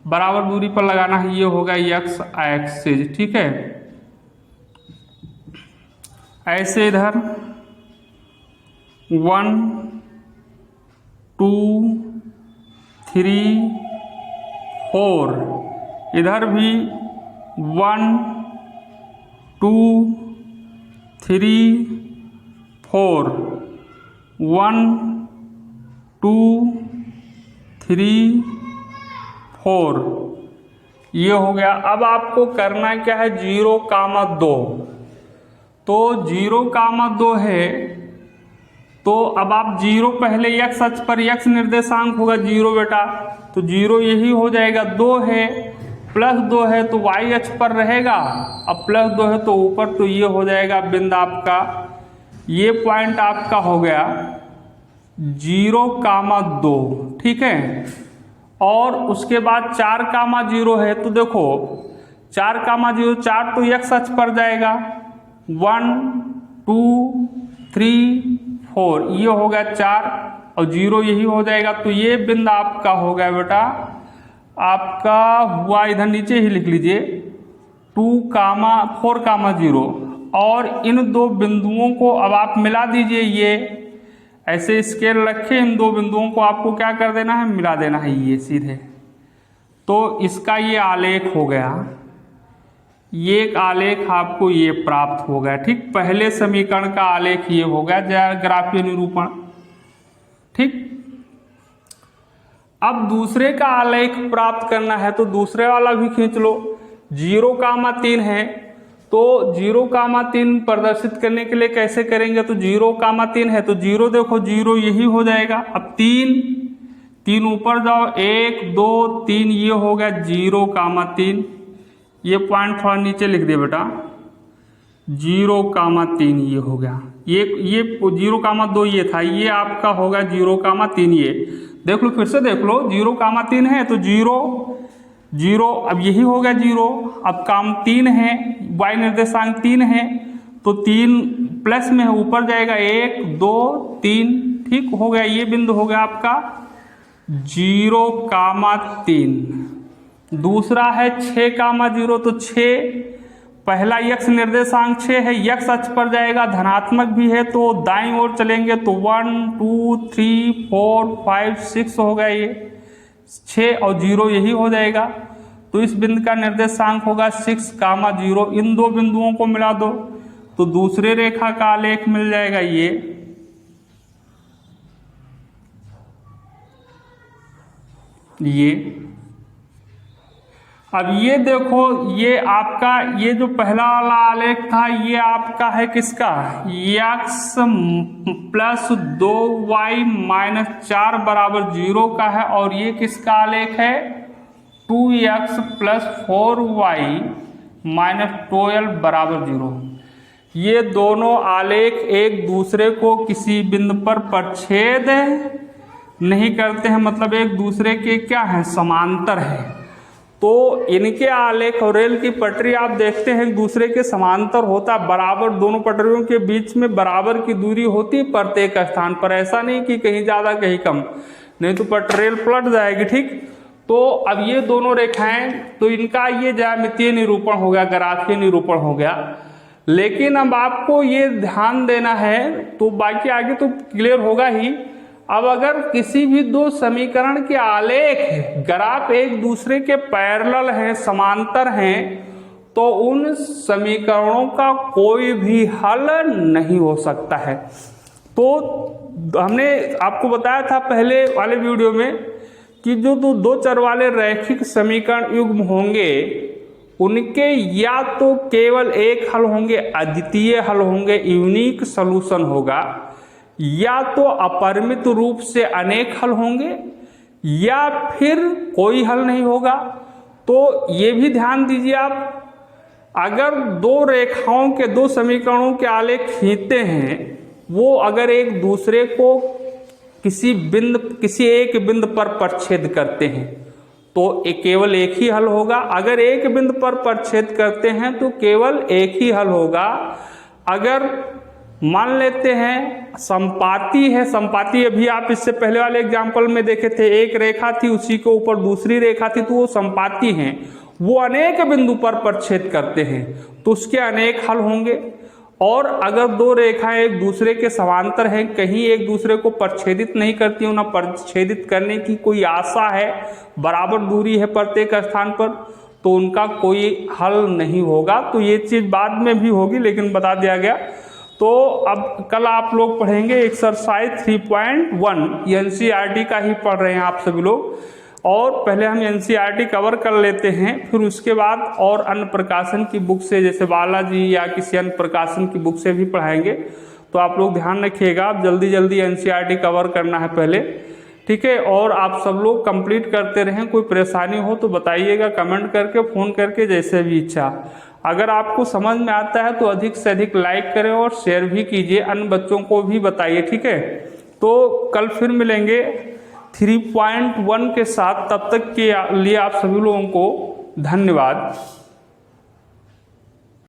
बराबर दूरी पर लगाना है, ये होगा x एक्सिस, ठीक है। ऐसे इधर 1 2 3 4, इधर भी 1 2 3 4, 1 2 3 4, ये हो गया। अब आपको करना क्या है, 0,2, तो 0,2 है, तो अब आप 0 पहले x अक्ष पर x निर्देशांक होगा 0 बेटा, तो 0 यही हो जाएगा। 2 है +2 है तो y अक्ष पर रहेगा, अब +2 है तो ऊपर, तो ये हो जाएगा बिंदु आपका, ये पॉइंट आपका हो गया 0,2, ठीक है। और उसके बाद 4,0 है, तो देखो 4,0, 4 तो x अक्ष पर जाएगा, 1 2 3 4, ये हो गया 4 और 0 यही हो जाएगा, तो ये बिंदु आपका हो गया बेटा, आपका हुआ, इधर नीचे ही लिख लीजिए 4,0, और इन दो बिंदुओं को अब आप मिला दीजिए। ये ऐसे स्केल रखे, इन दो बिंदुओं को आपको क्या कर देना है, मिला देना है ये सीधे, तो इसका ये आलेख हो गया, ये एक आलेख आपको ये प्राप्त हो गया, ठीक। पहले समीकरण का आलेख ये हो गया ग्राफीय निरूपण, ठीक। अब दूसरे का आलेख प्राप्त करना है, तो दूसरे वाला भी खींच लो। 0,3 है, तो 0,3 प्रदर्शित करने के लिए कैसे करेंगे, तो 0,3 है तो 0, देखो 0 यही हो जाएगा। अब 3 ऊपर जाओ, 1 2 3, ये हो गया 0,3, ये पॉइंट थोड़ा नीचे लिख दे बेटा, 0,3 ये हो गया। ये 0,2 ये था, ये आपका होगा 0,3, ये देख लो, फिर से देख लो, 0,3 है तो 0 अब यही हो गया 0, अब 3 है, y निर्देशांक 3 है, तो 3 प्लस में है, ऊपर जाएगा 1 2 3, ठीक हो गया। ये बिंदु हो गया आपका 0,3। दूसरा है 6,0, तो 6 पहला x निर्देशांक 6 है, x अक्ष पर जाएगा, धनात्मक भी है तो दाईं ओर चलेंगे, तो 1 2 3 4 5 6 हो गया, ये 6 और 0 यही हो जाएगा, तो इस बिंदु का निर्देशांक होगा 6,0। इन दो बिंदुओं को मिला दो तो दूसरे रेखा का आलेख मिल जाएगा ये। अब ये देखो, ये आपका, ये जो पहला वाला आलेख था, ये आपका है किसका, x + 2y - 4 = 0 का है, और ये किसका आलेख है, 2x + 4y - 12 = 0। ये दोनों आलेख एक दूसरे को किसी बिंदु पर प्रच्छेद नहीं करते हैं, मतलब एक दूसरे के क्या है, समांतर है। तो इनके आलेख और रेल की पटरी आप देखते हैं एक दूसरे के समांतर होता, बराबर, दोनों पटरियों के बीच में बराबर की दूरी होती है प्रत्येक स्थान पर, ऐसा नहीं कि कहीं ज़्यादा कहीं कम, नहीं तो रेल पलट जाएगी, ठीक। तो अब ये दोनों रेखाएं, तो इनका ये ज्यामितीय निरूपण हो गया, ग्राफीय निरूपण हो गया। लेकिन अब आपको ये ध्यान देना है, तो बाकी आगे तो क्लियर होगा ही। अब अगर किसी भी दो समीकरण के आलेख ग्राफ एक दूसरे के पैरेलल हैं, समांतर हैं, तो उन समीकरणों का कोई भी हल नहीं हो सकता है। तो हमने आपको बताया था पहले वाले वीडियो में कि जो दो चर वाले रैखिक समीकरण युग्म होंगे, उनके या तो केवल एक हल होंगे, अद्वितीय हल होंगे, यूनिक सॉल्यूशन होगा, या तो अपरिमित रूप से अनेक हल होंगे, या फिर कोई हल नहीं होगा। तो ये भी ध्यान दीजिए आप, अगर दो रेखाओं के, दो समीकरणों के आलेख खींचते हैं, वो अगर एक दूसरे को किसी एक बिंदु पर प्रच्छेद करते हैं, तो केवल एक ही हल होगा। अगर एक बिंदु पर परिच्छेद करते हैं तो केवल एक ही हल होगा। अगर मान लेते हैं संपाती है, संपाती अभी आप इससे पहले वाले एग्जाम्पल में देखे थे, एक रेखा थी उसी के ऊपर दूसरी रेखा थी, तो वो संपाती हैं, वो अनेक बिंदु पर परिच्छेद करते हैं तो उसके अनेक हल होंगे। और अगर दो रेखाएं एक दूसरे के समांतर हैं, कहीं एक दूसरे को परिच्छेदित नहीं करती, उन्हें परिच्छेदित करने की कोई आशा है, बराबर दूरी है प्रत्येक स्थान पर, तो उनका कोई हल नहीं होगा। तो ये चीज़ बाद में भी होगी लेकिन बता दिया गया। तो अब कल आप लोग पढ़ेंगे एक्सरसाइज 3.1, एनसीईआरटी का ही पढ़ रहे हैं आप सभी लोग, और पहले हम एनसीईआरटी कवर कर लेते हैं, फिर उसके बाद और अन्य प्रकाशन की बुक से जैसे बालाजी या किसी अन्य प्रकाशन की बुक से भी पढ़ाएंगे। तो आप लोग ध्यान रखिएगा, आप जल्दी जल्दी एनसीईआरटी कवर करना है पहले, ठीक है। और आप सब लोग कंप्लीट करते रहें, कोई परेशानी हो तो बताइएगा कमेंट करके, फ़ोन करके, जैसे भी इच्छा। अगर आपको समझ में आता है तो अधिक से अधिक लाइक करें और शेयर भी कीजिए, अन्य बच्चों को भी बताइए, ठीक है। तो कल फिर मिलेंगे 3.1 के साथ, तब तक के लिए आप सभी लोगों को धन्यवाद।